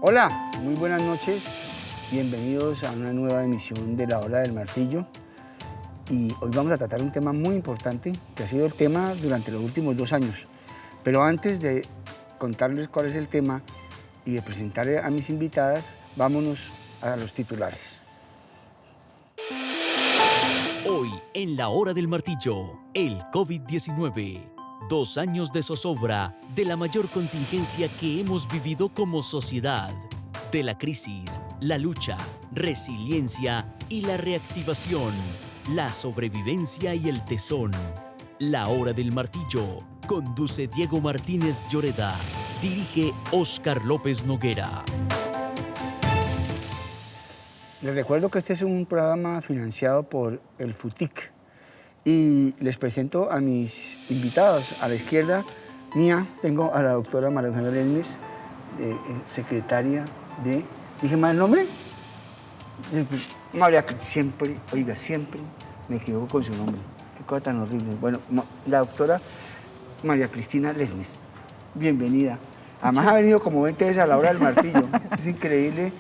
Hola, muy buenas noches. Bienvenidos a una nueva emisión de La Hora del Martillo. Y hoy vamos a tratar un tema muy importante, que ha sido el tema durante los últimos 2 años. Pero antes de contarles cuál es el tema y de presentar a mis invitadas, vámonos a los titulares. Hoy, en La Hora del Martillo, el COVID-19. 2 años de zozobra de la mayor contingencia que hemos vivido como sociedad. De la crisis, la lucha, resiliencia y la reactivación. La sobrevivencia y el tesón. La Hora del Martillo. Conduce Diego Martínez Lloreda. Dirige Óscar López Noguera. Les recuerdo que este es un programa financiado por el FUTIC y les presento a mis invitados. A la izquierda mía tengo a la doctora María Eugenia Lesmes, secretaria de... ¿Dije mal el nombre? María, siempre, oiga, siempre me equivoco con su nombre. Qué cosa tan horrible. Bueno, la doctora María Cristina Lesmes, bienvenida. Además ha venido como 20 veces a La Hora del Martillo. Es increíble.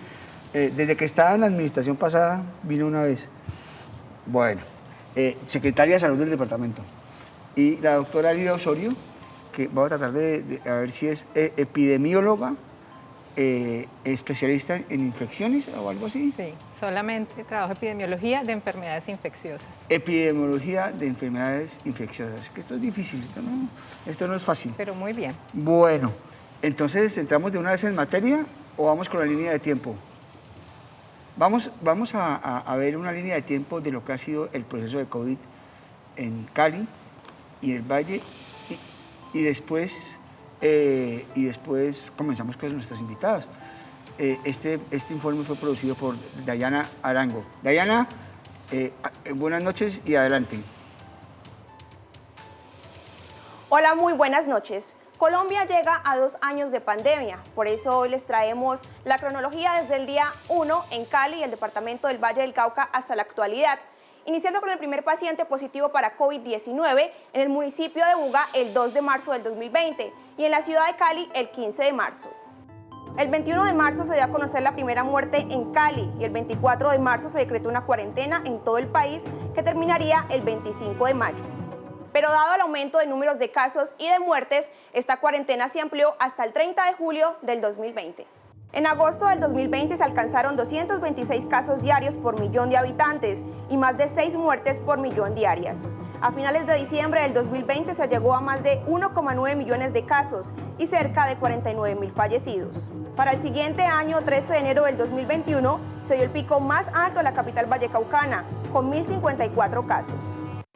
Desde que estaba en la administración pasada, vino una vez. Bueno, secretaria de Salud del departamento. Y la doctora Lidia Osorio, que vamos a tratar de a ver si es epidemióloga, especialista en infecciones o algo así. Sí, solamente trabajo epidemiología de enfermedades infecciosas. Epidemiología de enfermedades infecciosas. Que esto es difícil, esto no es fácil. Pero muy bien. Bueno, entonces, ¿entramos de una vez en materia o vamos con la línea de tiempo? Vamos a ver una línea de tiempo de lo que ha sido el proceso de COVID en Cali y el Valle y después comenzamos con nuestras invitadas. Este informe fue producido por Dayana Arango. Dayana, buenas noches y adelante. Hola, muy buenas noches. Colombia llega a 2 años de pandemia, por eso hoy les traemos la cronología desde el día 1 en Cali y el departamento del Valle del Cauca hasta la actualidad, iniciando con el primer paciente positivo para COVID-19 en el municipio de Buga el 2 de marzo del 2020 y en la ciudad de Cali el 15 de marzo. El 21 de marzo se dio a conocer la primera muerte en Cali y el 24 de marzo se decretó una cuarentena en todo el país que terminaría el 25 de mayo. Pero dado el aumento de números de casos y de muertes, esta cuarentena se amplió hasta el 30 de julio del 2020. En agosto del 2020 se alcanzaron 226 casos diarios por millón de habitantes y más de 6 muertes por millón diarias. A finales de diciembre del 2020 se llegó a más de 1,9 millones de casos y cerca de 49.000 fallecidos. Para el siguiente año, 13 de enero del 2021, se dio el pico más alto en la capital vallecaucana, con 1.054 casos.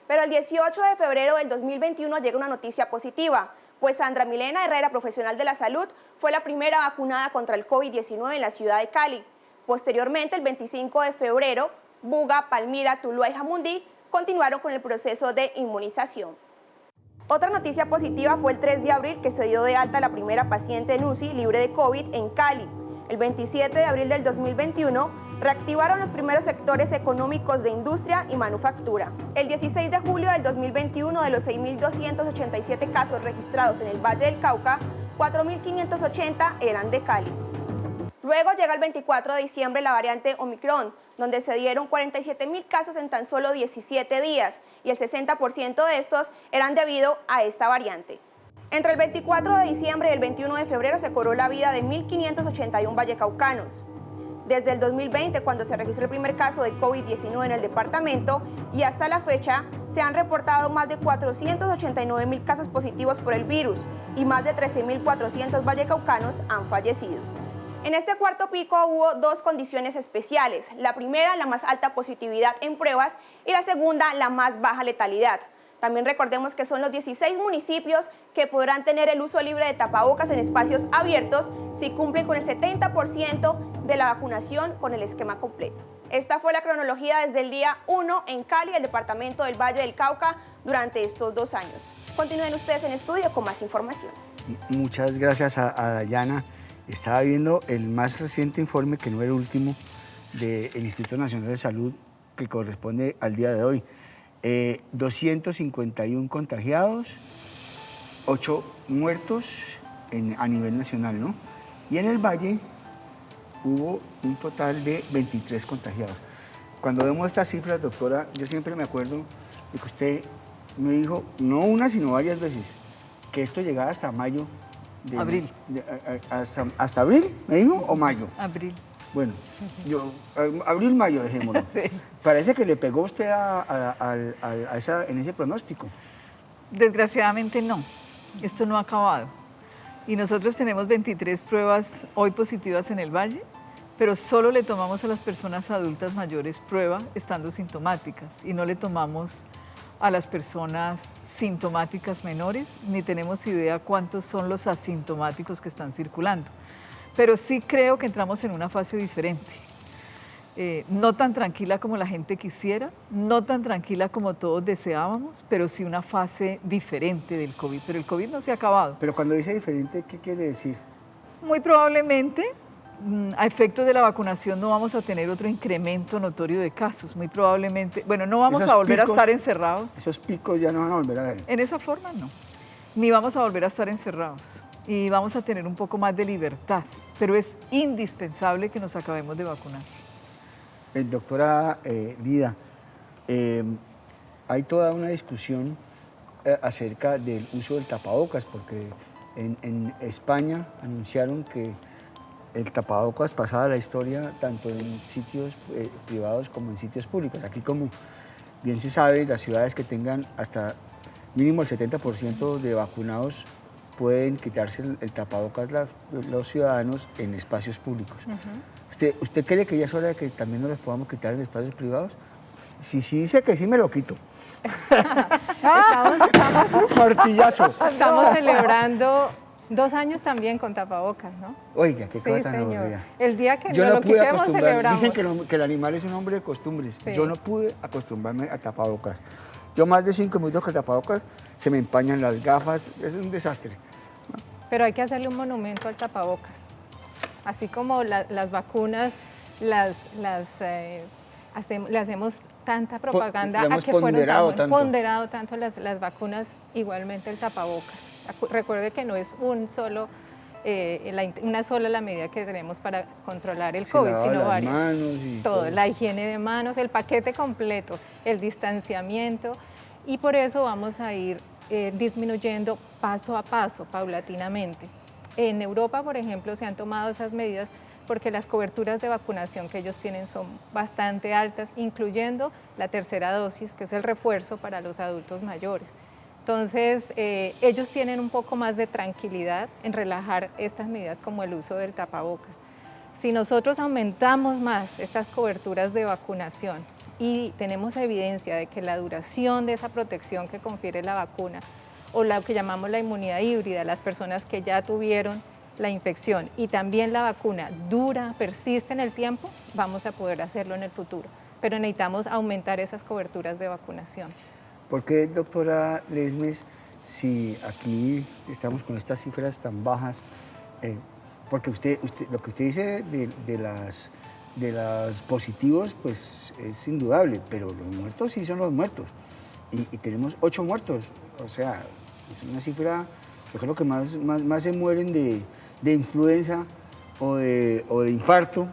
Pero el 18 de febrero del 2021 llega una noticia positiva, pues Sandra Milena Herrera, profesional de la salud, fue la primera vacunada contra el COVID-19 en la ciudad de Cali. Posteriormente, el 25 de febrero, Buga, Palmira, Tuluá y Jamundí continuaron con el proceso de inmunización. Otra noticia positiva fue el 3 de abril que se dio de alta la primera paciente en UCI libre de COVID en Cali. El 27 de abril del 2021, reactivaron los primeros sectores económicos de industria y manufactura. El 16 de julio del 2021, de los 6.287 casos registrados en el Valle del Cauca, 4.580 eran de Cali. Luego llega el 24 de diciembre la variante Omicron, donde se dieron 47.000 casos en tan solo 17 días, y el 60% de estos eran debido a esta variante. Entre el 24 de diciembre y el 21 de febrero se cobró la vida de 1.581 vallecaucanos. Desde el 2020, cuando se registró el primer caso de COVID-19 en el departamento, y hasta la fecha, se han reportado más de 489.000 casos positivos por el virus y más de 13.400 vallecaucanos han fallecido. En este cuarto pico hubo 2 condiciones especiales. La primera, la más alta positividad en pruebas, y la segunda, la más baja letalidad. También recordemos que son los 16 municipios que podrán tener el uso libre de tapabocas en espacios abiertos si cumplen con el 70% de la vacunación con el esquema completo. Esta fue la cronología desde el día 1 en Cali, el departamento del Valle del Cauca, durante estos 2 años. Continúen ustedes en estudio con más información. Muchas gracias a Dayana. Estaba viendo el más reciente informe, que no era el último, del Instituto Nacional de Salud, que corresponde al día de hoy. 251 contagiados, 8 muertos a nivel nacional, ¿no? Y en el Valle hubo un total de 23 contagiados. Cuando vemos estas cifras, doctora, yo siempre me acuerdo de que usted me dijo, no una, sino varias veces, que esto llegaba hasta mayo. Abril. ¿Hasta abril, me dijo, o mayo? Abril. Bueno, abril, mayo, dejémoslo. Sí. Parece que le pegó usted en ese pronóstico. Desgraciadamente no, esto no ha acabado. Y nosotros tenemos 23 pruebas hoy positivas en el Valle, pero solo le tomamos a las personas adultas mayores prueba estando sintomáticas y no le tomamos a las personas sintomáticas menores, ni tenemos idea cuántos son los asintomáticos que están circulando. Pero sí creo que entramos en una fase diferente. No tan tranquila como la gente quisiera, no tan tranquila como todos deseábamos, pero sí una fase diferente del COVID. Pero el COVID no se ha acabado. Pero cuando dice diferente, ¿qué quiere decir? Muy probablemente, a efectos de la vacunación, no vamos a tener otro incremento notorio de casos. Muy probablemente, bueno, no vamos a volver a estar encerrados. Esos picos ya no van a volver a ver. En esa forma, no. Ni vamos a volver a estar encerrados. Y vamos a tener un poco más de libertad. Pero es indispensable que nos acabemos de vacunar. Doctora Lida, hay toda una discusión acerca del uso del tapabocas, porque en España anunciaron que el tapabocas pasaba a la historia tanto en sitios privados como en sitios públicos. Aquí, como bien se sabe, las ciudades que tengan hasta mínimo el 70% de vacunados pueden quitarse el tapabocas los ciudadanos en espacios públicos. ¿Usted cree que ya es hora de que también nos los podamos quitar en espacios privados? Si dice que sí, me lo quito. Martillazo. Estamos celebrando 2 años también con tapabocas, ¿no? Oiga, qué cosa Sí, tan señor. aburrida. El día que Yo no no lo pude quitemos, acostumbrarme. celebramos. Dicen que el animal es un hombre de costumbres. Sí. Yo no pude acostumbrarme a tapabocas. Yo más de 5 minutos con tapabocas se me empañan las gafas. Es un desastre. Pero hay que hacerle un monumento al tapabocas. Así como las vacunas le hacemos tanta propaganda le hemos a que fueron ponderado tanto las vacunas, igualmente el tapabocas. Recuerde que no es una sola la medida que tenemos para controlar el COVID, sino varias. Manos y todo, la higiene de manos, el paquete completo, el distanciamiento, y por eso vamos a ir disminuyendo paso a paso, paulatinamente. En Europa, por ejemplo, se han tomado esas medidas porque las coberturas de vacunación que ellos tienen son bastante altas, incluyendo la tercera dosis, que es el refuerzo para los adultos mayores. Entonces, ellos tienen un poco más de tranquilidad en relajar estas medidas como el uso del tapabocas. Si nosotros aumentamos más estas coberturas de vacunación y tenemos evidencia de que la duración de esa protección que confiere la vacuna, o lo que llamamos la inmunidad híbrida, las personas que ya tuvieron la infección y también la vacuna persiste en el tiempo, vamos a poder hacerlo en el futuro. Pero necesitamos aumentar esas coberturas de vacunación. ¿Por qué, doctora Lesmes, si aquí estamos con estas cifras tan bajas? Porque lo que usted dice de los positivos, pues es indudable, pero los muertos sí son los muertos. Y tenemos 8 muertos, o sea, es una cifra, yo creo que más se mueren de influenza o de infarto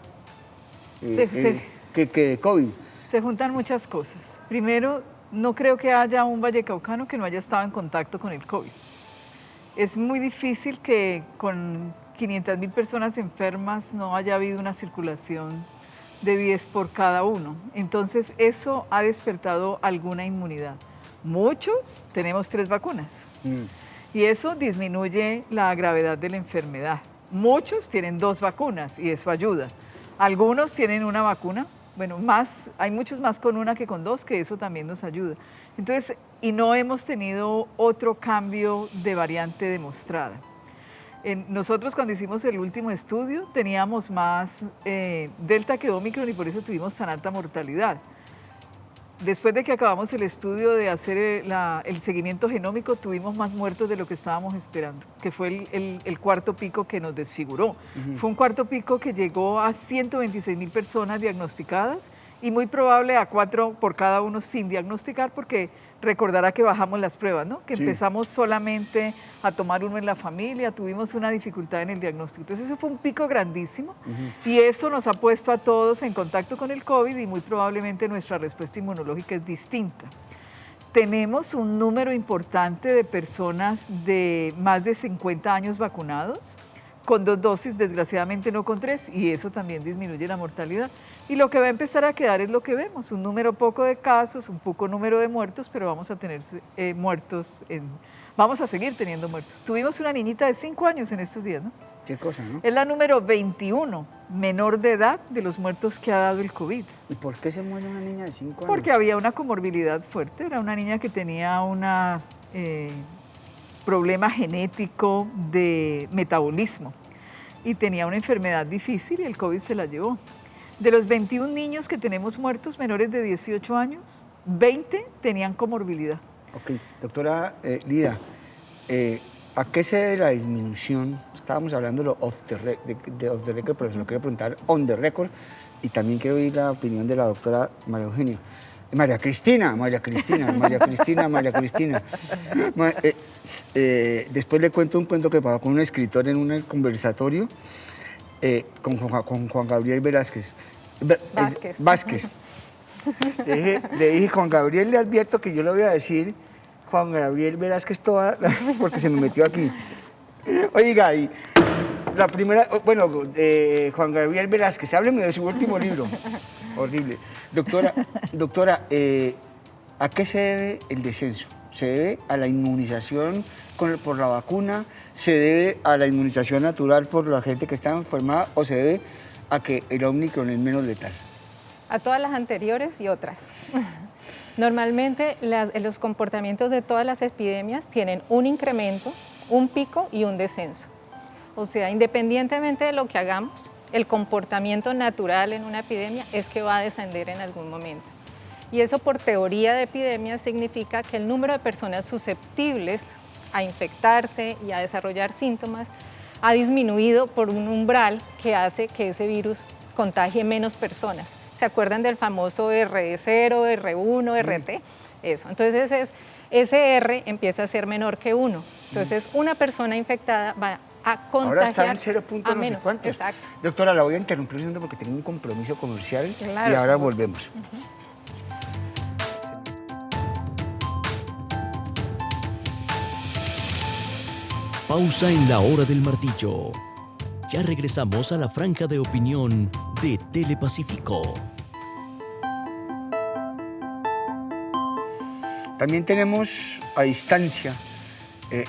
que de COVID. Se juntan muchas cosas. Primero, no creo que haya un vallecaucano que no haya estado en contacto con el COVID. Es muy difícil que con 500.000 personas enfermas no haya habido una circulación de 10 por cada uno. Entonces, eso ha despertado alguna inmunidad. Muchos tenemos 3 vacunas y eso disminuye la gravedad de la enfermedad. Muchos tienen 2 vacunas y eso ayuda. Algunos tienen una vacuna, bueno, hay muchos más con una que con 2, que eso también nos ayuda. Entonces, y no hemos tenido otro cambio de variante demostrada. Nosotros cuando hicimos el último estudio teníamos más Delta que Omicron y por eso tuvimos tan alta mortalidad. Después de que acabamos el estudio de hacer el seguimiento genómico, tuvimos más muertos de lo que estábamos esperando, que fue el cuarto pico que nos desfiguró. Fue un cuarto pico que llegó a 126.000 personas diagnosticadas y muy probable a 4 por cada uno sin diagnosticar, porque recordará que bajamos las pruebas, ¿no? Que Sí. empezamos solamente a tomar uno en la familia, tuvimos una dificultad en el diagnóstico. Entonces eso fue un pico grandísimo y eso nos ha puesto a todos en contacto con el COVID y muy probablemente nuestra respuesta inmunológica es distinta. Tenemos un número importante de personas de más de 50 años vacunados, con 2 dosis, desgraciadamente no con 3, y eso también disminuye la mortalidad. Y lo que va a empezar a quedar es lo que vemos, un número poco de casos, un poco número de muertos, pero vamos a tener vamos a seguir teniendo muertos. Tuvimos una niñita de 5 años en estos días, ¿no? Qué cosa, ¿no? Es la número 21, menor de edad, de los muertos que ha dado el COVID. ¿Y por qué se muere una niña de 5 años? Porque había una comorbilidad fuerte, era una niña que tenía un problema genético de metabolismo y tenía una enfermedad difícil y el COVID se la llevó. De los 21 niños que tenemos muertos menores de 18 años, 20 tenían comorbilidad. Ok, doctora Lida, ¿a qué se debe la disminución? Estábamos hablando de off the record, pero se lo quiero preguntar on the record y también quiero oír la opinión de la doctora María Eugenia. María Cristina. Después le cuento un cuento que pasó con un escritor en un conversatorio con Juan Gabriel Vázquez. Le dije, Juan Gabriel, le advierto que yo le voy a decir Juan Gabriel Velázquez toda, porque se me metió aquí. Oiga, y la primera, bueno, Juan Gabriel Velázquez, hábleme de su último libro. Horrible. Doctora, ¿a qué se debe el descenso? ¿Se debe a la inmunización por la vacuna? ¿Se debe a la inmunización natural por la gente que está enfermada? ¿O se debe a que el Omicron es menos letal? A todas las anteriores y otras. Normalmente los comportamientos de todas las epidemias tienen un incremento, un pico y un descenso. O sea, independientemente de lo que hagamos, el comportamiento natural en una epidemia es que va a descender en algún momento. Y eso por teoría de epidemias significa que el número de personas susceptibles a infectarse y a desarrollar síntomas ha disminuido por un umbral que hace que ese virus contagie menos personas. ¿Se acuerdan del famoso R0, R1, RT? Eso. Entonces ese R empieza a ser menor que 1. Entonces una persona infectada va a contagiar ahora está en 0 puntos a no sé menos. cuántos. Exacto. Doctora, la voy a interrumpir un segundo porque tengo un compromiso comercial Claro, y ahora por gusto. volvemos. Pausa en la hora del martillo. Ya regresamos a la franja de opinión de Telepacífico. También tenemos a distancia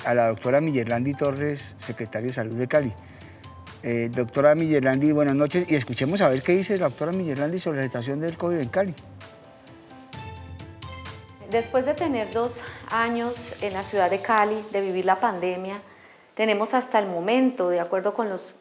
a la doctora Millerlandi Torres, secretaria de Salud de Cali. Doctora Millerlandi, buenas noches y escuchemos a ver qué dice la doctora Millerlandi sobre la situación del COVID en Cali. Después de tener 2 años en la ciudad de Cali, de vivir la pandemia, tenemos hasta el momento, de acuerdo con los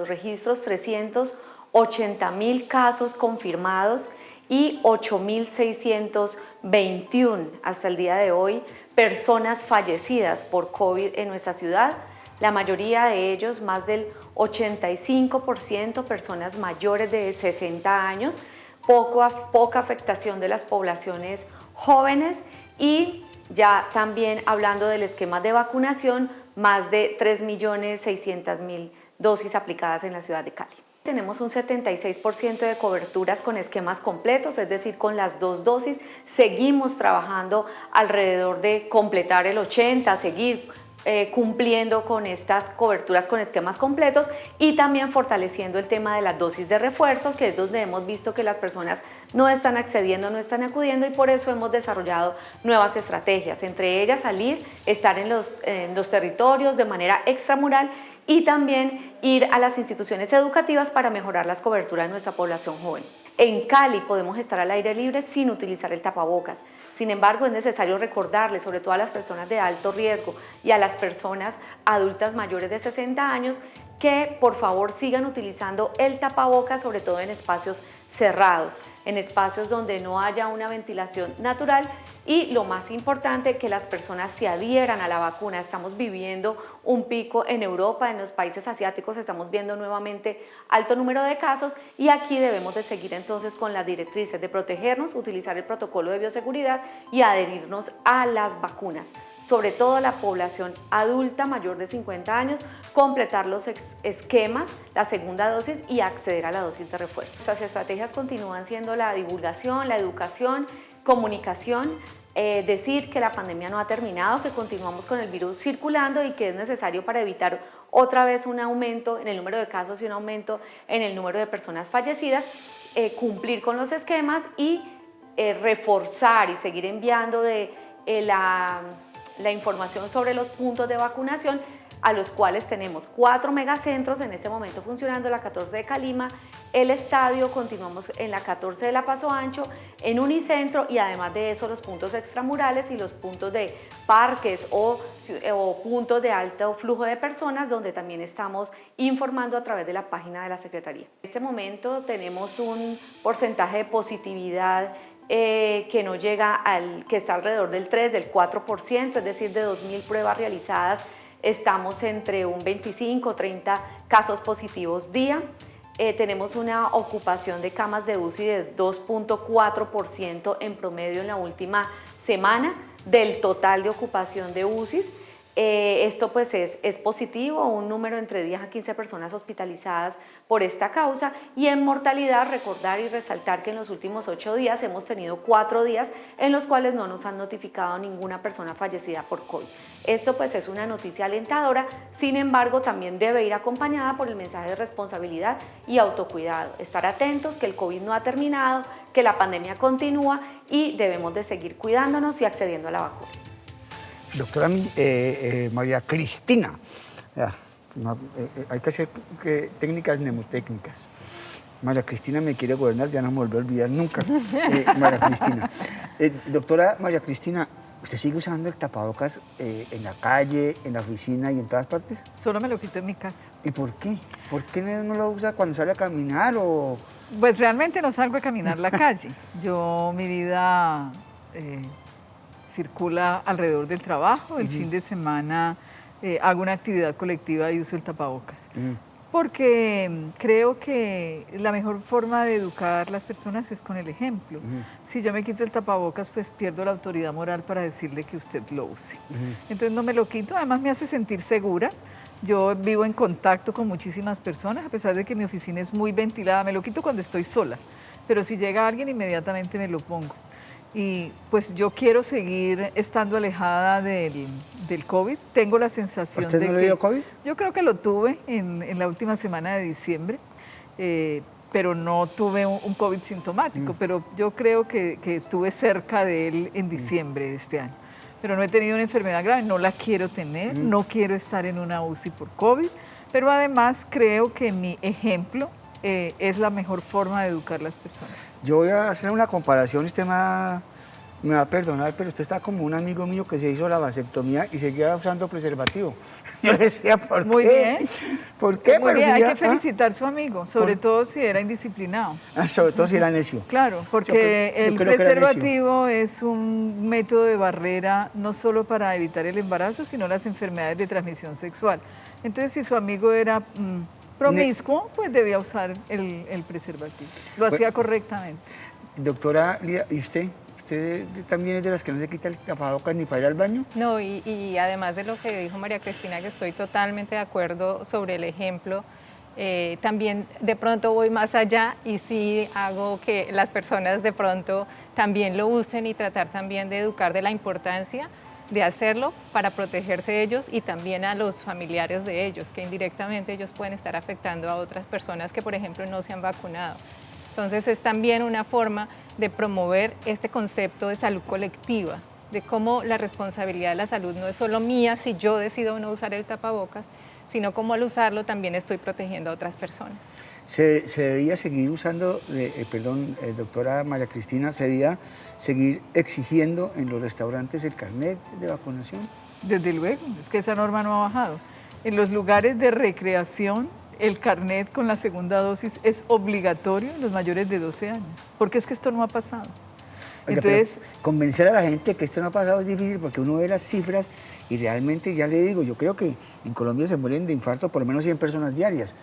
registros, 380.000 casos confirmados y 8.621 hasta el día de hoy personas fallecidas por COVID en nuestra ciudad. La mayoría de ellos, más del 85%, personas mayores de 60 años, poca afectación de las poblaciones jóvenes y ya también hablando del esquema de vacunación, más de 3.600.000 dosis aplicadas en la ciudad de Cali. Tenemos un 76% de coberturas con esquemas completos, es decir, con las 2 dosis. Seguimos trabajando alrededor de completar el 80%, seguir cumpliendo con estas coberturas con esquemas completos y también fortaleciendo el tema de las dosis de refuerzo, que es donde hemos visto que las personas no están accediendo, no están acudiendo y por eso hemos desarrollado nuevas estrategias, entre ellas salir, estar en los territorios de manera extramural y también ir a las instituciones educativas para mejorar las coberturas de nuestra población joven. En Cali podemos estar al aire libre sin utilizar el tapabocas. Sin embargo, es necesario recordarles, sobre todo a las personas de alto riesgo y a las personas adultas mayores de 60 años, que por favor sigan utilizando el tapabocas, sobre todo en espacios cerrados, en espacios donde no haya una ventilación natural y lo más importante, que las personas se adhieran a la vacuna. Estamos viviendo un pico en Europa, en los países asiáticos estamos viendo nuevamente alto número de casos y aquí debemos de seguir entonces con las directrices de protegernos, utilizar el protocolo de bioseguridad y adherirnos a las vacunas. Sobre todo la población adulta mayor de 50 años, completar los esquemas, la segunda dosis y acceder a la dosis de refuerzo. Estas estrategias continúan siendo la divulgación, la educación, comunicación, decir que la pandemia no ha terminado, que continuamos con el virus circulando y que es necesario para evitar otra vez un aumento en el número de casos y un aumento en el número de personas fallecidas, cumplir con los esquemas y reforzar y seguir enviando la información sobre los puntos de vacunación, a los cuales tenemos 4 megacentros en este momento funcionando, la 14 de Calima, el estadio, continuamos en la 14 de la Paso Ancho, en Unicentro y además de eso los puntos extramurales y los puntos de parques o puntos de alto flujo de personas, donde también estamos informando a través de la página de la Secretaría. En este momento tenemos un porcentaje de positividad que no llega que está alrededor del 3, del 4%, es decir, de 2.000 pruebas realizadas, estamos entre un 25 o 30 casos positivos día. Tenemos una ocupación de camas de UCI de 2.4% en promedio en la última semana del total de ocupación de UCIs. Esto pues es positivo, un número entre 10 a 15 personas hospitalizadas por esta causa, y en mortalidad recordar y resaltar que en los últimos 8 días hemos tenido 4 días en los cuales no nos han notificado ninguna persona fallecida por COVID. Esto pues es una noticia alentadora, sin embargo también debe ir acompañada por el mensaje de responsabilidad y autocuidado, estar atentos que el COVID no ha terminado, que la pandemia continúa y debemos de seguir cuidándonos y accediendo a la vacuna. Doctora María Cristina, hay que hacer técnicas mnemotécnicas. María Cristina me quiere gobernar, ya no me volvió a olvidar nunca. María Cristina. Doctora María Cristina, ¿usted sigue usando el tapabocas en la calle, en la oficina y en todas partes? Solo me lo quito en mi casa. ¿Y por qué? ¿Por qué no lo usa cuando sale a caminar o...? Pues realmente no salgo a caminar la calle. Mi vida circula alrededor del trabajo. El fin de semana hago una actividad colectiva y uso el tapabocas. Porque creo que la mejor forma de educar a las personas es con el ejemplo. Si yo me quito el tapabocas, pues pierdo la autoridad moral para decirle que usted lo use. Entonces no me lo quito, además me hace sentir segura. Yo vivo en contacto con muchísimas personas, a pesar de que mi oficina es muy ventilada. Me lo quito cuando estoy sola, pero si llega alguien inmediatamente me lo pongo. Y pues yo quiero seguir estando alejada del COVID. Tengo la sensación ¿Usted de no le dio COVID? Yo creo que lo tuve en la última semana de diciembre, pero no tuve un COVID sintomático, pero yo creo que estuve cerca de él en diciembre de este año. Pero no he tenido una enfermedad grave, no la quiero tener, no quiero estar en una UCI por COVID, pero además creo que mi ejemplo es la mejor forma de educar a las personas. Yo voy a hacer una comparación, usted me va a perdonar, pero usted está como un amigo mío que se hizo la vasectomía y seguía usando preservativo. Yo le decía, ¿por Muy qué? Bien. ¿Por qué? Muy bien, hay que felicitar felicitar a su amigo, sobre todo si era indisciplinado. Sobre todo si era necio. Claro, porque Yo el creo que era preservativo es un método de barrera no solo para evitar el embarazo, sino las enfermedades de transmisión sexual. Entonces, si su amigo era promiscuo, pues debía usar el preservativo. Lo hacía correctamente. Doctora Lía, ¿y usted? ¿Usted también es de las que no se quita el tapabocas ni para ir al baño? No, y además de lo que dijo María Cristina, que estoy totalmente de acuerdo sobre el ejemplo, también de pronto voy más allá y sí hago que las personas de pronto también lo usen y tratar también de educar de la importancia de hacerlo para protegerse de ellos y también a los familiares de ellos, que indirectamente ellos pueden estar afectando a otras personas que, por ejemplo, no se han vacunado. Entonces es también una forma de promover este concepto de salud colectiva, de cómo la responsabilidad de la salud no es solo mía si yo decido no usar el tapabocas, sino cómo al usarlo también estoy protegiendo a otras personas. ¿Se debería seguir usando, doctora María Cristina, se debería seguir exigiendo en los restaurantes el carnet de vacunación? Desde luego, es que esa norma no ha bajado. En los lugares de recreación el carnet con la segunda dosis es obligatorio en los mayores de 12 años, porque es que esto no ha pasado. Oiga, Entonces, convencer a la gente que esto no ha pasado es difícil porque uno ve las cifras y realmente, ya le digo, yo creo que en Colombia se mueren de infarto por lo menos 100 personas diarias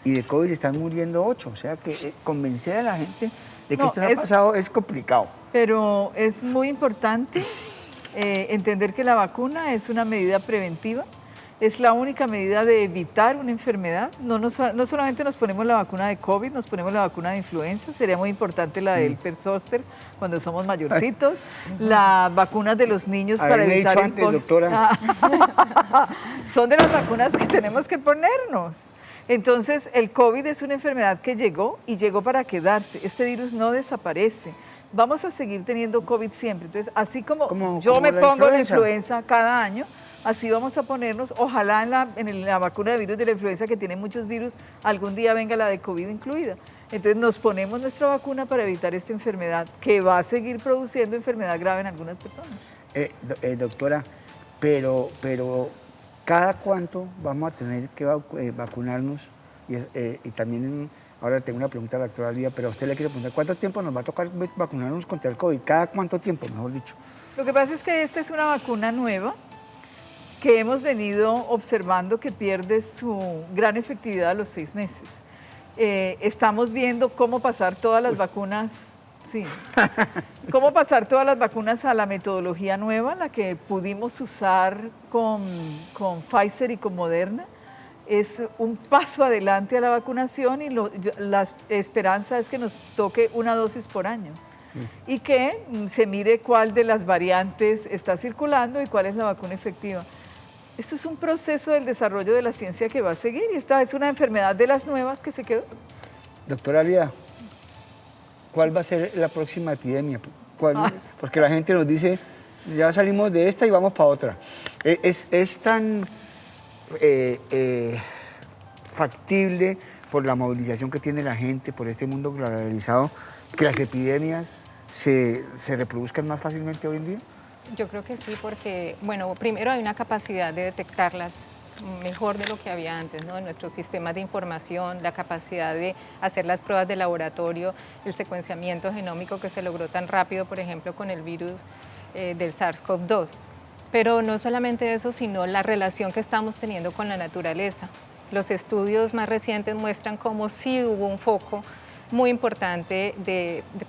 y de COVID se están muriendo 8. O sea que convencer a la gente de que esto no ha pasado es complicado. Pero es muy importante entender que la vacuna es una medida preventiva, es la única medida de evitar una enfermedad. No solamente nos ponemos la vacuna de COVID, nos ponemos la vacuna de influenza, sería muy importante la del zoster cuando somos mayorcitos, las vacunas de los niños para evitar el COVID. Doctora. Son de las vacunas que tenemos que ponernos. Entonces, el COVID es una enfermedad que llegó y llegó para quedarse. Este virus no desaparece. Vamos a seguir teniendo COVID siempre. Entonces, así como yo me pongo la influenza cada año, así vamos a ponernos, ojalá en la vacuna de virus de la influenza, que tiene muchos virus, algún día venga la de COVID incluida. Entonces nos ponemos nuestra vacuna para evitar esta enfermedad, que va a seguir produciendo enfermedad grave en algunas personas. Doctora, pero ¿cada cuánto vamos a tener que vacunarnos? Y también, ahora tengo una pregunta a la doctora Lía, pero a usted le quiero preguntar, ¿cuánto tiempo nos va a tocar vacunarnos contra el COVID? ¿Cada cuánto tiempo, mejor dicho? Lo que pasa es que esta es una vacuna nueva, que hemos venido observando que pierde su gran efectividad a los 6 meses. Estamos viendo cómo pasar todas las vacunas, cómo pasar todas las vacunas a la metodología nueva, la que pudimos usar con Pfizer y con Moderna. Es un paso adelante a la vacunación y la esperanza es que nos toque una dosis por año y que se mire cuál de las variantes está circulando y cuál es la vacuna efectiva. Esto es un proceso del desarrollo de la ciencia que va a seguir y esta es una enfermedad de las nuevas que se quedó. Doctora Lía, ¿cuál va a ser la próxima epidemia? Porque la gente nos dice, ya salimos de esta y vamos para otra. Es tan factible por la movilización que tiene la gente, por este mundo globalizado, que las epidemias se reproduzcan más fácilmente hoy en día? Yo creo que sí, porque, bueno, primero hay una capacidad de detectarlas mejor de lo que había antes, ¿no? En nuestros sistemas de información, la capacidad de hacer las pruebas de laboratorio, el secuenciamiento genómico que se logró tan rápido, por ejemplo, con el virus del SARS-CoV-2. Pero no solamente eso, sino la relación que estamos teniendo con la naturaleza. Los estudios más recientes muestran cómo sí hubo un foco muy importante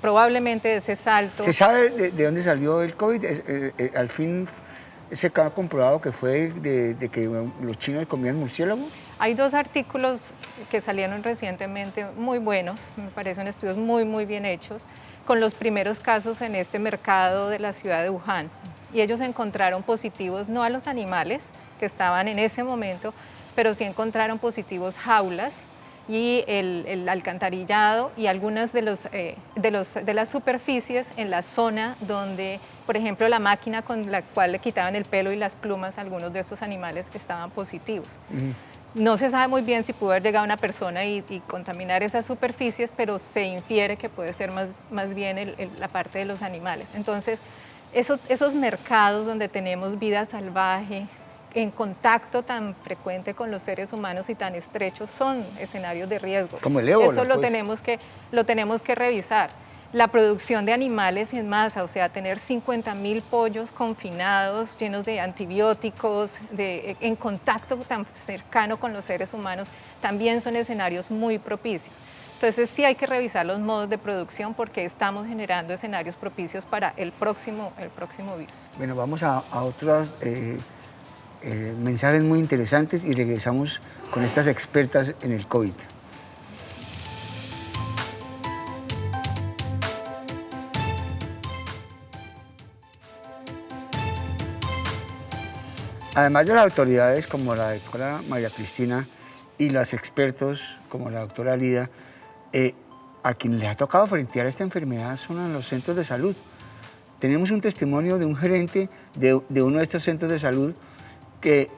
probablemente de ese salto. ¿Se sabe de dónde salió el COVID? Al fin se ha comprobado que fue de que los chinos comían murciélagos. Hay 2 artículos que salieron recientemente muy buenos, me parecen estudios muy bien hechos, con los primeros casos en este mercado de la ciudad de Wuhan. Y ellos encontraron positivos no a los animales que estaban en ese momento, pero sí encontraron positivos jaulas y el alcantarillado y algunas de las superficies en la zona donde, por ejemplo, la máquina con la cual le quitaban el pelo y las plumas a algunos de estos animales estaban positivos. No se sabe muy bien si pudo haber llegado una persona y contaminar esas superficies, pero se infiere que puede ser más bien la parte de los animales. Entonces, esos mercados donde tenemos vida salvaje, en contacto tan frecuente con los seres humanos y tan estrechos, son escenarios de riesgo. Como el ébola, eso lo tenemos que revisar. La producción de animales en masa, o sea, tener 50.000 pollos confinados, llenos de antibióticos, en contacto tan cercano con los seres humanos, también son escenarios muy propicios. Entonces sí hay que revisar los modos de producción porque estamos generando escenarios propicios para el próximo virus. Bueno, vamos a otros mensajes muy interesantes y regresamos con estas expertas en el COVID. Además de las autoridades como la doctora María Cristina y los expertos como la doctora Lida, a quienes les ha tocado frentear esta enfermedad son a los centros de salud. Tenemos un testimonio de un gerente de uno de estos centros de salud que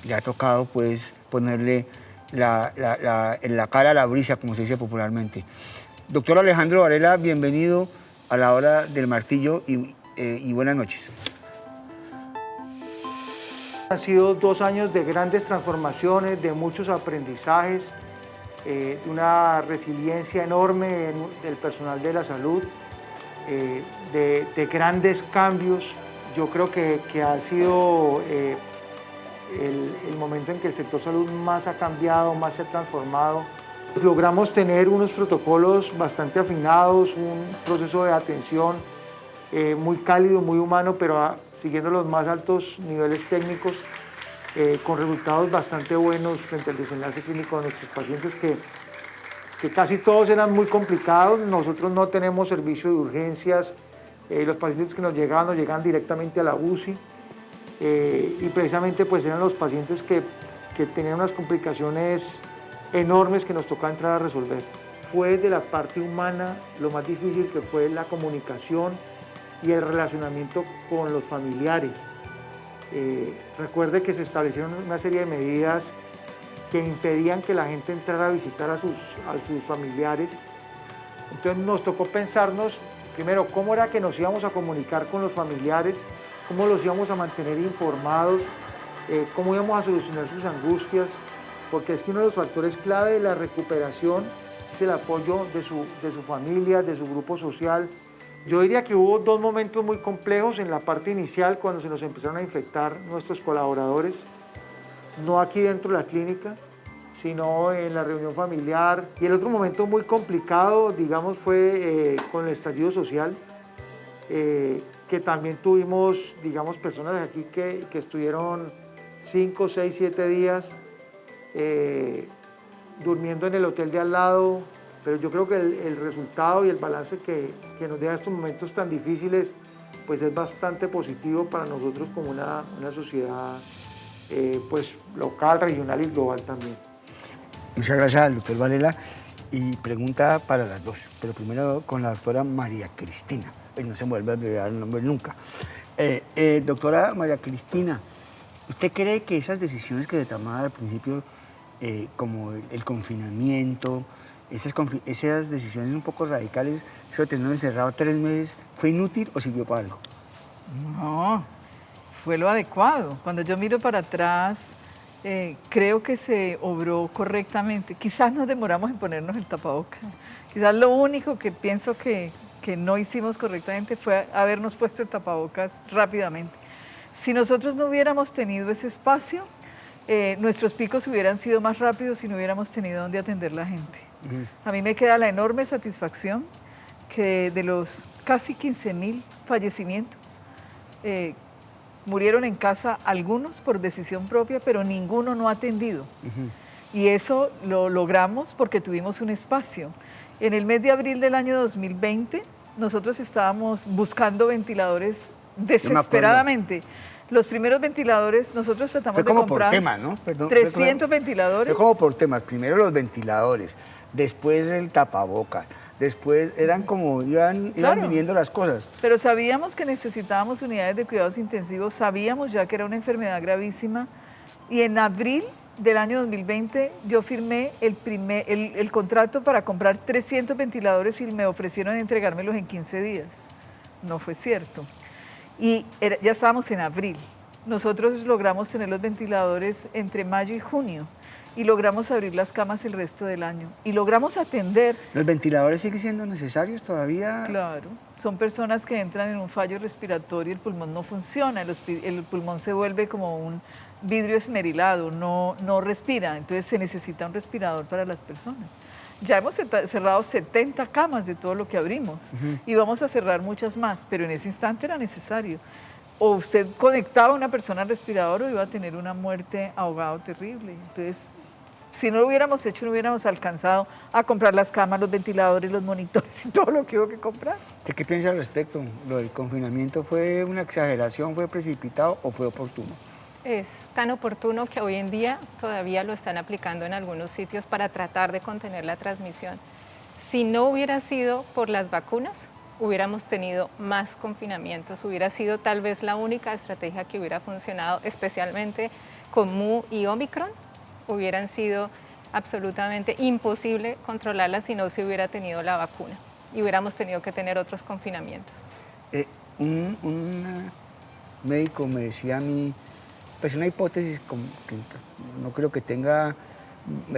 le ha tocado pues ponerle en la cara a la brisa, como se dice popularmente. Doctor Alejandro Varela, bienvenido a la hora del martillo y buenas noches. Han sido 2 años de grandes transformaciones, de muchos aprendizajes, de una resiliencia enorme del personal de la salud, de grandes cambios. Yo creo que ha sido el momento en que el sector salud más ha cambiado, más se ha transformado. Logramos tener unos protocolos bastante afinados, un proceso de atención muy cálido, muy humano, pero siguiendo los más altos niveles técnicos, con resultados bastante buenos frente al desenlace clínico de nuestros pacientes, que casi todos eran muy complicados. Nosotros no tenemos servicio de urgencias, los pacientes que nos llegaban directamente a la UCI, y precisamente pues eran los pacientes que tenían unas complicaciones enormes que nos tocaba entrar a resolver. Fue de la parte humana lo más difícil, que fue la comunicación y el relacionamiento con los familiares. Recuerde que se establecieron una serie de medidas que impedían que la gente entrara a visitar a sus familiares. Entonces nos tocó pensarnos, primero, cómo era que nos íbamos a comunicar con los familiares, cómo los íbamos a mantener informados, cómo íbamos a solucionar sus angustias, porque es que uno de los factores clave de la recuperación es el apoyo de su familia, de su grupo social. Yo diría que hubo 2 momentos muy complejos en la parte inicial, cuando se nos empezaron a infectar nuestros colaboradores, no aquí dentro de la clínica, sino en la reunión familiar. Y el otro momento muy complicado, digamos, fue con el estallido social, que también tuvimos, digamos, personas de aquí que estuvieron 5, 6, 7 días durmiendo en el hotel de al lado, pero yo creo que el resultado y el balance que nos deja estos momentos tan difíciles, pues es bastante positivo para nosotros como una sociedad pues local, regional y global también. Muchas gracias al doctor Varela, y pregunta para las dos, pero primero con la doctora María Cristina. No se me vuelve a olvidar el nombre nunca. Doctora María Cristina, ¿usted cree que esas decisiones que se tomaban al principio, como el confinamiento, esas decisiones un poco radicales, eso de tenernos encerrado 3 meses, fue inútil o sirvió para algo? No, fue lo adecuado. Cuando yo miro para atrás, creo que se obró correctamente. Quizás nos demoramos en ponernos el tapabocas. Quizás lo único que pienso que no hicimos correctamente fue habernos puesto el tapabocas rápidamente. Si nosotros no hubiéramos tenido ese espacio, nuestros picos hubieran sido más rápidos y no hubiéramos tenido donde atender la gente. A mí me queda la enorme satisfacción que de los casi 15.000 fallecimientos, murieron en casa algunos por decisión propia, pero ninguno no atendido. Y eso lo logramos porque tuvimos un espacio. En el mes de abril del año 2020, nosotros estábamos buscando ventiladores desesperadamente. Los primeros ventiladores, nosotros tratamos de comprar... Fue como por temas, ¿no? Perdón, 300 ventiladores. Fue como por temas. Primero los ventiladores, después el tapaboca, después eran como iban viniendo las cosas. Pero sabíamos que necesitábamos unidades de cuidados intensivos, sabíamos ya que era una enfermedad gravísima, y en abril del año 2020 yo firmé el contrato para comprar 300 ventiladores y me ofrecieron entregármelos en 15 días. No fue cierto. Y ya estábamos en abril. Nosotros logramos tener los ventiladores entre mayo y junio y logramos abrir las camas el resto del año y logramos atender. ¿Los ventiladores siguen siendo necesarios todavía? Claro, son personas que entran en un fallo respiratorio y el pulmón no funciona, el pulmón se vuelve como un vidrio esmerilado, no respira, entonces se necesita un respirador para las personas. Ya hemos cerrado 70 camas de todo lo que abrimos y vamos a cerrar muchas más, pero en ese instante era necesario. O usted conectaba a una persona al respirador o iba a tener una muerte ahogado terrible. Entonces, si no lo hubiéramos hecho, no hubiéramos alcanzado a comprar las camas, los ventiladores, los monitores y todo lo que hubo que comprar. ¿De qué piensa al respecto? ¿Lo del confinamiento fue una exageración, fue precipitado o fue oportuno? Es tan oportuno que hoy en día todavía lo están aplicando en algunos sitios para tratar de contener la transmisión. Si no hubiera sido por las vacunas, hubiéramos tenido más confinamientos, hubiera sido tal vez la única estrategia que hubiera funcionado, especialmente con Mu y Omicron, hubieran sido absolutamente imposible controlarlas si no se hubiera tenido la vacuna y hubiéramos tenido que tener otros confinamientos. Un médico me decía a mí pues una hipótesis que no creo que tenga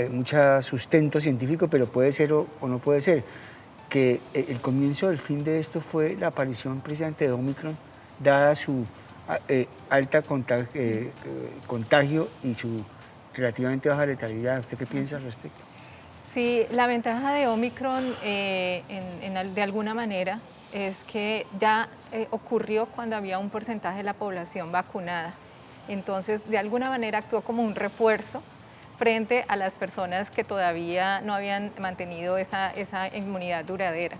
mucho sustento científico, pero puede ser o no puede ser, que el comienzo del fin de esto fue la aparición precisamente de Omicron, dada su alta contagio y su relativamente baja letalidad. ¿Usted qué piensa al respecto? Sí, la ventaja de Omicron de alguna manera es que ya ocurrió cuando había un porcentaje de la población vacunada. Entonces, de alguna manera actuó como un refuerzo frente a las personas que todavía no habían mantenido esa inmunidad duradera.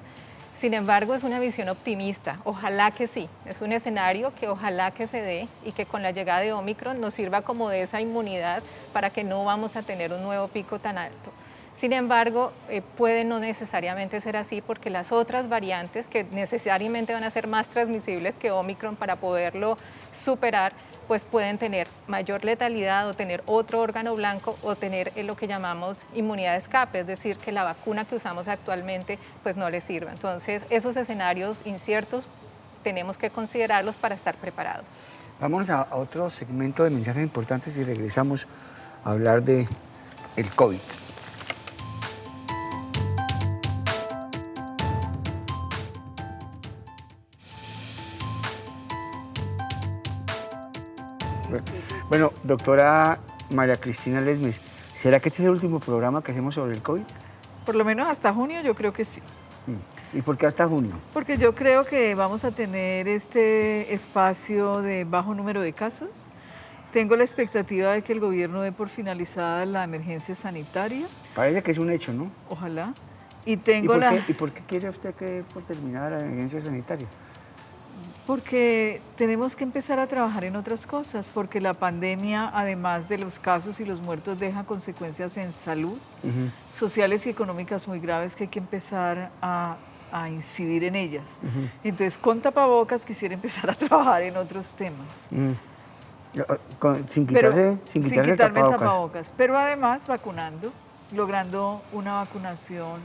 Sin embargo, es una visión optimista, ojalá que sí, es un escenario que ojalá que se dé y que con la llegada de Omicron nos sirva como de esa inmunidad para que no vamos a tener un nuevo pico tan alto. Sin embargo, puede no necesariamente ser así porque las otras variantes que necesariamente van a ser más transmisibles que Omicron para poderlo superar, pues pueden tener mayor letalidad o tener otro órgano blanco o tener lo que llamamos inmunidad de escape, es decir, que la vacuna que usamos actualmente pues no le sirva. Entonces, esos escenarios inciertos tenemos que considerarlos para estar preparados. Vamos a otro segmento de mensajes importantes y regresamos a hablar de el COVID. Bueno, doctora María Cristina Lesmes, ¿será que este es el último programa que hacemos sobre el COVID? Por lo menos hasta junio yo creo que sí. ¿Y por qué hasta junio? Porque yo creo que vamos a tener este espacio de bajo número de casos. Tengo la expectativa de que el gobierno dé por finalizada la emergencia sanitaria. Parece que es un hecho, ¿no? Ojalá. ¿Y por qué quiere usted que por terminar la emergencia sanitaria? Porque tenemos que empezar a trabajar en otras cosas, porque la pandemia, además de los casos y los muertos, deja consecuencias en salud, sociales y económicas muy graves que hay que empezar a incidir en ellas. Entonces, con tapabocas quisiera empezar a trabajar en otros temas. Sin quitarme el tapabocas. Pero además vacunando, logrando una vacunación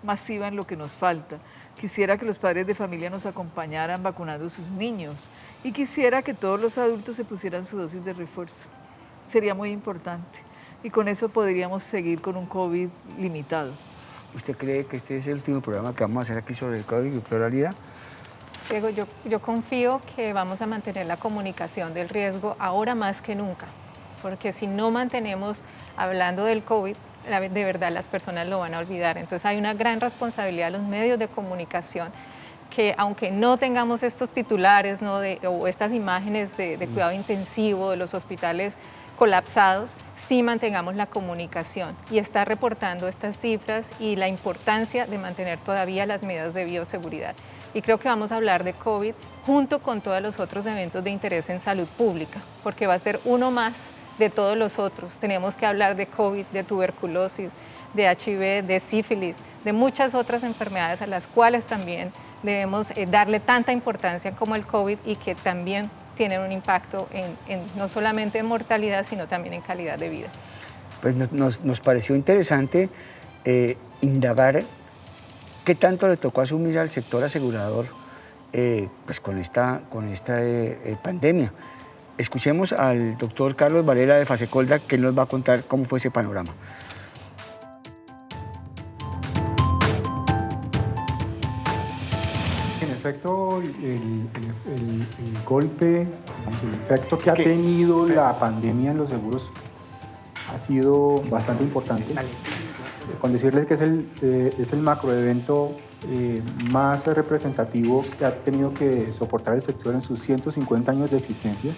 masiva en lo que nos falta. Quisiera que los padres de familia nos acompañaran vacunando a sus niños y quisiera que todos los adultos se pusieran su dosis de refuerzo. Sería muy importante y con eso podríamos seguir con un COVID limitado. ¿Usted cree que este es el último programa que vamos a hacer aquí sobre el COVID, doctora Lida? Diego, yo confío que vamos a mantener la comunicación del riesgo ahora más que nunca, porque si no mantenemos hablando del COVID, de verdad las personas lo van a olvidar. Entonces hay una gran responsabilidad de los medios de comunicación que aunque no tengamos estos titulares, ¿no? o estas imágenes de cuidado intensivo de los hospitales colapsados, sí mantengamos la comunicación y está reportando estas cifras y la importancia de mantener todavía las medidas de bioseguridad. Y creo que vamos a hablar de COVID junto con todos los otros eventos de interés en salud pública, porque va a ser uno más de todos los otros. Tenemos que hablar de COVID, de tuberculosis, de HIV, de sífilis, de muchas otras enfermedades a las cuales también debemos darle tanta importancia como el COVID y que también tienen un impacto no solamente en mortalidad, sino también en calidad de vida. Pues nos pareció interesante indagar qué tanto le tocó asumir al sector asegurador pues con esta pandemia. Escuchemos al doctor Carlos Varela de Fasecolda, que nos va a contar cómo fue ese panorama. En efecto, el golpe, el efecto que ha tenido la pandemia en los seguros ha sido bastante importante. Con decirles que es el macroevento más representativo que ha tenido que soportar el sector en sus 150 años de existencia.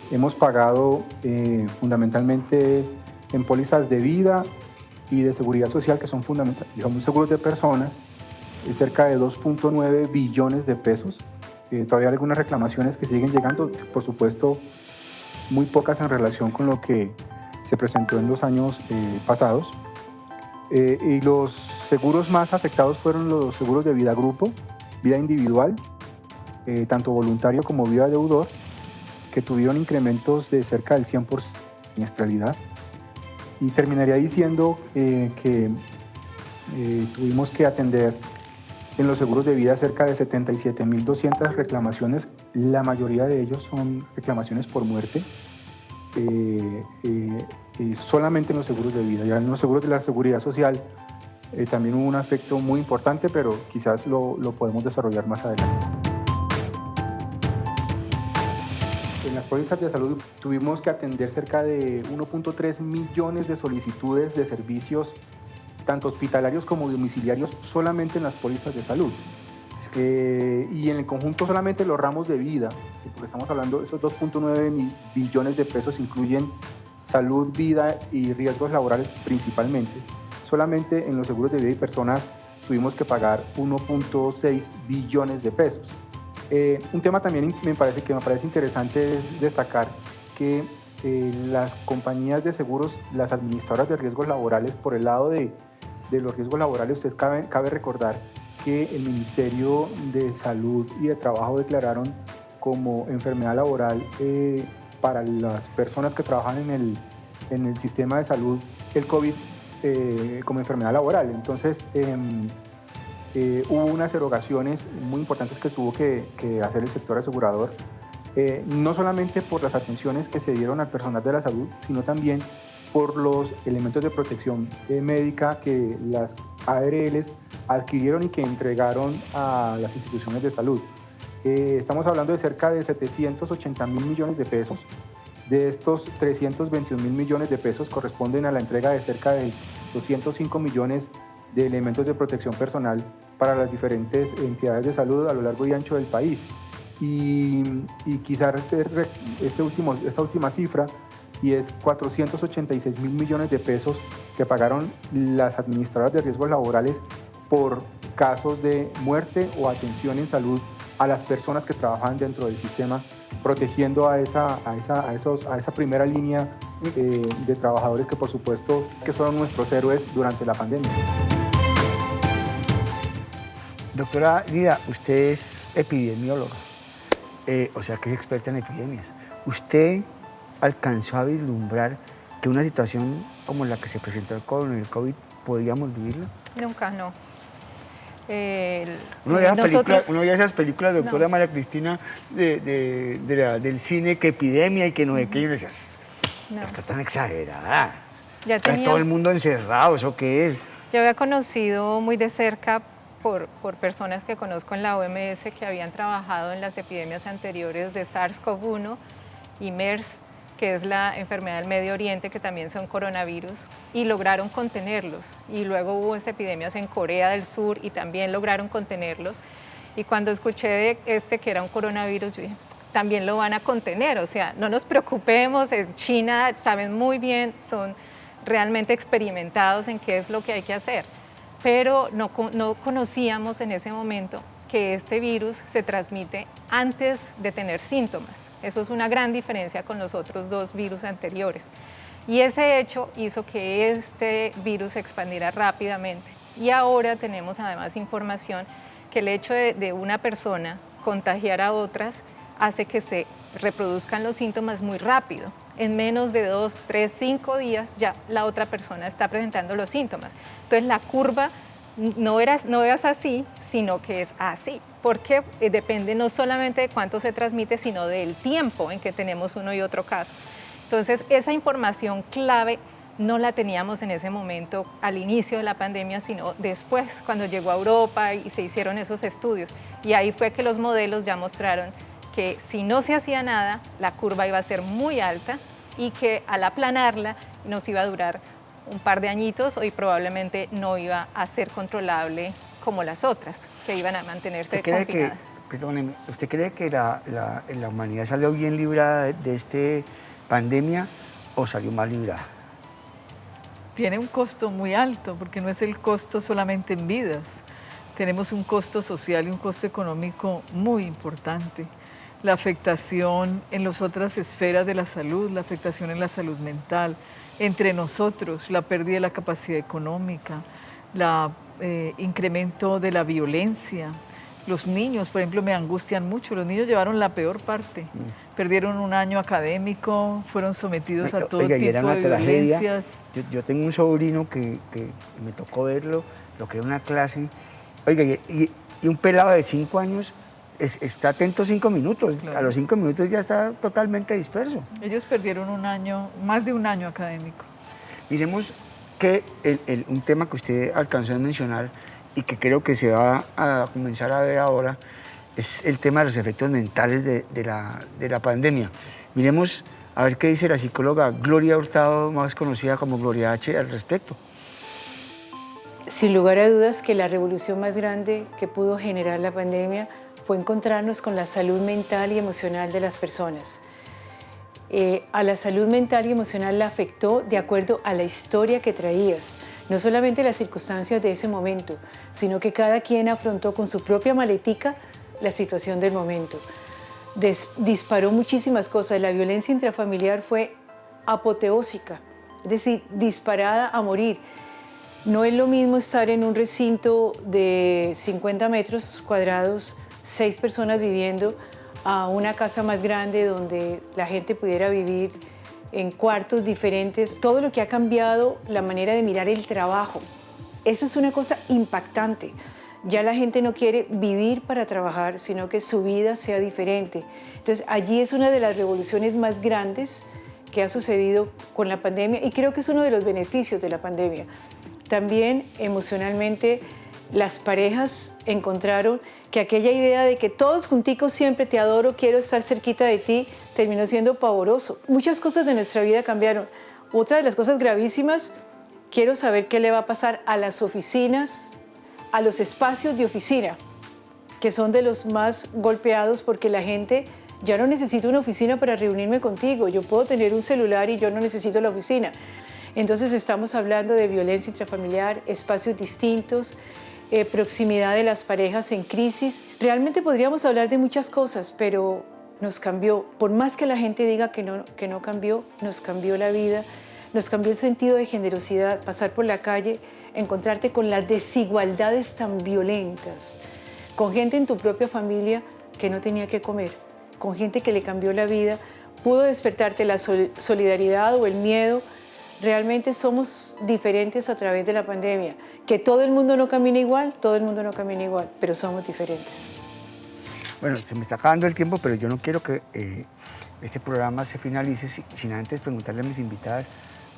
Hemos pagado fundamentalmente en pólizas de vida y de seguridad social, que son digamos, seguros de personas, cerca de 2.9 billones de pesos. Todavía hay algunas reclamaciones que siguen llegando, por supuesto, muy pocas en relación con lo que se presentó en los años pasados. Y los seguros más afectados fueron los seguros de vida grupo, vida individual, tanto voluntario como vida deudor, que tuvieron incrementos de cerca del 100% de siniestralidad. Y terminaría diciendo que tuvimos que atender en los seguros de vida cerca de 77.200 reclamaciones. La mayoría de ellos son reclamaciones por muerte. solamente en los seguros de vida. Ya en los seguros de la seguridad social también hubo un aspecto muy importante, pero quizás lo podemos desarrollar más adelante. En las pólizas de salud tuvimos que atender cerca de 1.3 millones de solicitudes de servicios, tanto hospitalarios como domiciliarios, solamente en las pólizas de salud. Y en el conjunto solamente los ramos de vida, porque estamos hablando, esos 2.9 billones de pesos incluyen salud, vida y riesgos laborales principalmente. Solamente en los seguros de vida y personas tuvimos que pagar 1.6 billones de pesos. Un tema también me parece interesante es destacar que las compañías de seguros, las administradoras de riesgos laborales, por el lado de los riesgos laborales, cabe recordar que el Ministerio de Salud y de Trabajo declararon como enfermedad laboral para las personas que trabajan en el sistema de salud el COVID como enfermedad laboral. Entonces, hubo unas erogaciones muy importantes que tuvo que hacer el sector asegurador, no solamente por las atenciones que se dieron al personal de la salud, sino también por los elementos de protección médica que las ARLs adquirieron y que entregaron a las instituciones de salud. Estamos hablando de cerca de 780.000 millones de pesos. De estos 321.000 millones de pesos corresponden a la entrega de cerca de 205 millones de elementos de protección personal para las diferentes entidades de salud a lo largo y ancho del país. Y quizás esta última cifra, y es 486.000 millones de pesos que pagaron las administradoras de riesgos laborales por casos de muerte o atención en salud a las personas que trabajan dentro del sistema, protegiendo a esa primera línea de trabajadores que por supuesto que fueron nuestros héroes durante la pandemia. Doctora Lida, usted es epidemióloga, o sea que es experta en epidemias. ¿Usted alcanzó a vislumbrar que una situación como la que se presentó con el COVID podíamos vivirla? Nunca, no. Uno veía esas películas, doctora María Cristina, del cine, que epidemia y que no sé qué, y uno decía, está tan exagerada. Está todo el mundo encerrado, ¿eso qué es? Yo había conocido muy de cerca por personas que conozco en la OMS que habían trabajado en las epidemias anteriores de SARS-CoV-1 y MERS, que es la enfermedad del Medio Oriente, que también son coronavirus, y lograron contenerlos. Y luego hubo epidemias en Corea del Sur y también lograron contenerlos. Y cuando escuché de que era un coronavirus, yo dije, también lo van a contener, o sea, no nos preocupemos, en China saben muy bien, son realmente experimentados en qué es lo que hay que hacer. Pero no conocíamos en ese momento que este virus se transmite antes de tener síntomas. Eso es una gran diferencia con los otros dos virus anteriores. Y ese hecho hizo que este virus se expandiera rápidamente. Y ahora tenemos además información que el hecho de una persona contagiar a otras hace que se reproduzcan los síntomas muy rápido. En menos de 2, 3, 5 días ya la otra persona está presentando los síntomas. Entonces la curva no es así, sino que es así, porque depende no solamente de cuánto se transmite, sino del tiempo en que tenemos uno y otro caso. Entonces, esa información clave no la teníamos en ese momento al inicio de la pandemia, sino después, cuando llegó a Europa y se hicieron esos estudios. Y ahí fue que los modelos ya mostraron que si no se hacía nada, la curva iba a ser muy alta y que al aplanarla nos iba a durar un par de añitos y probablemente no iba a ser controlable como las otras, que iban a mantenerse confinadas. Perdóneme, ¿usted cree que la humanidad salió bien librada de esta pandemia o salió mal librada? Tiene un costo muy alto, porque no es el costo solamente en vidas. Tenemos un costo social y un costo económico muy importante. La afectación en las otras esferas de la salud, la afectación en la salud mental, entre nosotros, la pérdida de la capacidad económica, el incremento de la violencia. Los niños, por ejemplo, me angustian mucho. Los niños llevaron la peor parte. Perdieron un año académico, fueron sometidos a todo tipo de violencias. Yo tengo un sobrino que me tocó verlo, lo que era una clase. Oiga, y un pelado de 5 años está atento 5 minutos, Claro. a los 5 minutos ya está totalmente disperso. Ellos perdieron un año, más de un año académico. Miremos que un tema que usted alcanzó a mencionar y que creo que se va a comenzar a ver ahora es el tema de los efectos mentales de la pandemia. Miremos a ver qué dice la psicóloga Gloria Hurtado, más conocida como Gloria H, al respecto. Sin lugar a dudas que la revolución más grande que pudo generar la pandemia fue encontrarnos con la salud mental y emocional de las personas. A la salud mental y emocional la afectó de acuerdo a la historia que traías, no solamente las circunstancias de ese momento, sino que cada quien afrontó con su propia maletica la situación del momento. Disparó muchísimas cosas, la violencia intrafamiliar fue apoteósica, es decir, disparada a morir. No es lo mismo estar en un recinto de 50 metros cuadrados, 6 personas viviendo, a una casa más grande donde la gente pudiera vivir en cuartos diferentes. Todo lo que ha cambiado la manera de mirar el trabajo. Eso es una cosa impactante. Ya la gente no quiere vivir para trabajar, sino que su vida sea diferente. Entonces, allí es una de las revoluciones más grandes que ha sucedido con la pandemia y creo que es uno de los beneficios de la pandemia. También emocionalmente las parejas encontraron que aquella idea de que todos junticos siempre te adoro, quiero estar cerquita de ti, terminó siendo pavoroso. Muchas cosas de nuestra vida cambiaron. Otra de las cosas gravísimas, quiero saber qué le va a pasar a las oficinas, a los espacios de oficina, que son de los más golpeados porque la gente ya no necesita una oficina para reunirme contigo. Yo puedo tener un celular y yo no necesito la oficina. Entonces estamos hablando de violencia intrafamiliar, espacios distintos, proximidad de las parejas en crisis. Realmente podríamos hablar de muchas cosas, pero nos cambió. Por más que la gente diga que no cambió, nos cambió la vida, nos cambió el sentido de generosidad, pasar por la calle, encontrarte con las desigualdades tan violentas, con gente en tu propia familia que no tenía que comer, con gente que le cambió la vida, pudo despertarte la solidaridad o el miedo. Realmente somos diferentes a través de la pandemia. Que todo el mundo no camina igual, todo el mundo no camina igual, pero somos diferentes. Bueno, se me está acabando el tiempo, pero yo no quiero que este programa se finalice sin antes preguntarle a mis invitadas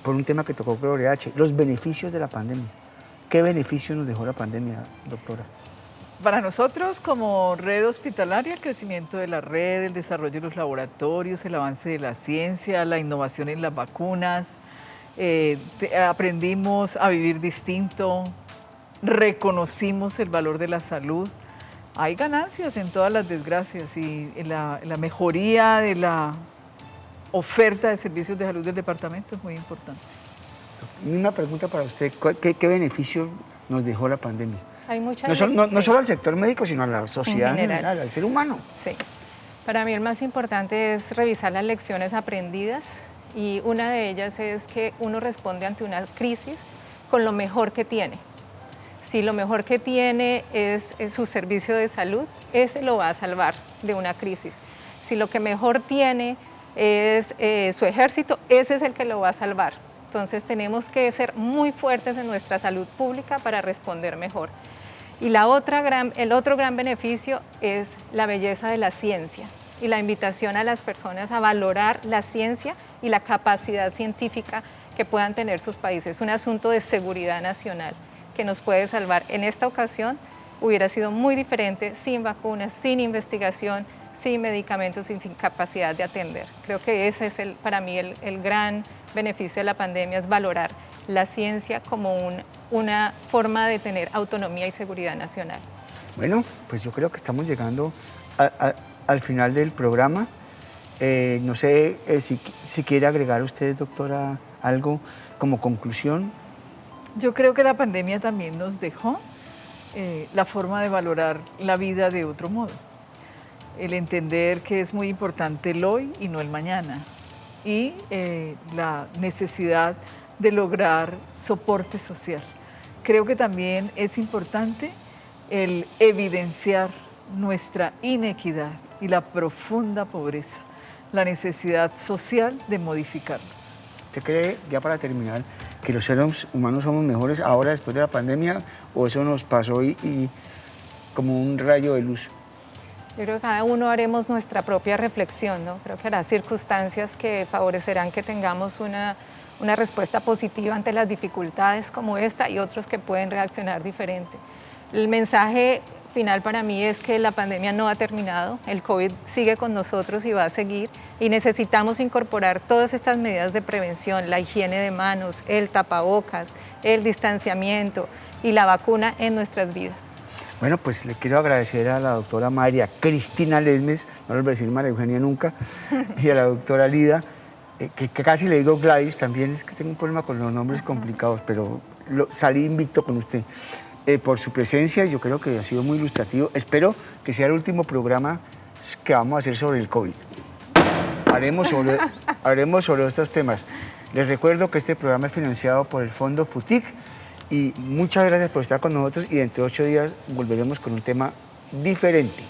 por un tema que tocó Gloria H, los beneficios de la pandemia. ¿Qué beneficios nos dejó la pandemia, doctora? Para nosotros, como red hospitalaria, el crecimiento de la red, el desarrollo de los laboratorios, el avance de la ciencia, la innovación en las vacunas, aprendimos a vivir distinto, reconocimos el valor de la salud. Hay ganancias en todas las desgracias y en la mejoría de la oferta de servicios de salud del departamento es muy importante. Una pregunta para usted, ¿qué beneficio nos dejó la pandemia? Hay muchas No solo al sector médico, sino a la sociedad en general, al ser humano. Sí. Para mí el más importante es revisar las lecciones aprendidas y una de ellas es que uno responde ante una crisis con lo mejor que tiene. Si lo mejor que tiene es su servicio de salud, ese lo va a salvar de una crisis. Si lo que mejor tiene es su ejército, ese es el que lo va a salvar. Entonces tenemos que ser muy fuertes en nuestra salud pública para responder mejor. Y el otro gran beneficio es la belleza de la ciencia y la invitación a las personas a valorar la ciencia y la capacidad científica que puedan tener sus países. Es un asunto de seguridad nacional que nos puede salvar. En esta ocasión hubiera sido muy diferente sin vacunas, sin investigación, sin medicamentos y sin capacidad de atender. Creo que ese es para mí el gran beneficio de la pandemia, es valorar la ciencia como una forma de tener autonomía y seguridad nacional. Bueno, pues yo creo que estamos llegando al final del programa. No sé si quiere agregar usted, doctora, algo como conclusión. Yo creo que la pandemia también nos dejó la forma de valorar la vida de otro modo. El entender que es muy importante el hoy y no el mañana. Y la necesidad de lograr soporte social. Creo que también es importante el evidenciar nuestra inequidad y la profunda pobreza, la necesidad social de modificarlos. ¿Usted cree, ya para terminar, que los seres humanos somos mejores ahora después de la pandemia o eso nos pasó y como un rayo de luz? Yo creo que cada uno haremos nuestra propia reflexión, ¿no? Creo que habrá circunstancias que favorecerán que tengamos una respuesta positiva ante las dificultades como esta y otros que pueden reaccionar diferente. El mensaje final para mí es que la pandemia no ha terminado, el COVID sigue con nosotros y va a seguir y necesitamos incorporar todas estas medidas de prevención, la higiene de manos, el tapabocas, el distanciamiento y la vacuna en nuestras vidas. Bueno, pues le quiero agradecer a la doctora María Cristina Lesmes, no les voy a decir María Eugenia nunca, y a la doctora Lida, que casi le digo Gladys, también es que tengo un problema con los nombres complicados, pero salí invicto con usted. Por su presencia, yo creo que ha sido muy ilustrativo. Espero que sea el último programa que vamos a hacer sobre el COVID. Haremos sobre estos temas. Les recuerdo que este programa es financiado por el Fondo FUTIC y muchas gracias por estar con nosotros y dentro de 8 días volveremos con un tema diferente.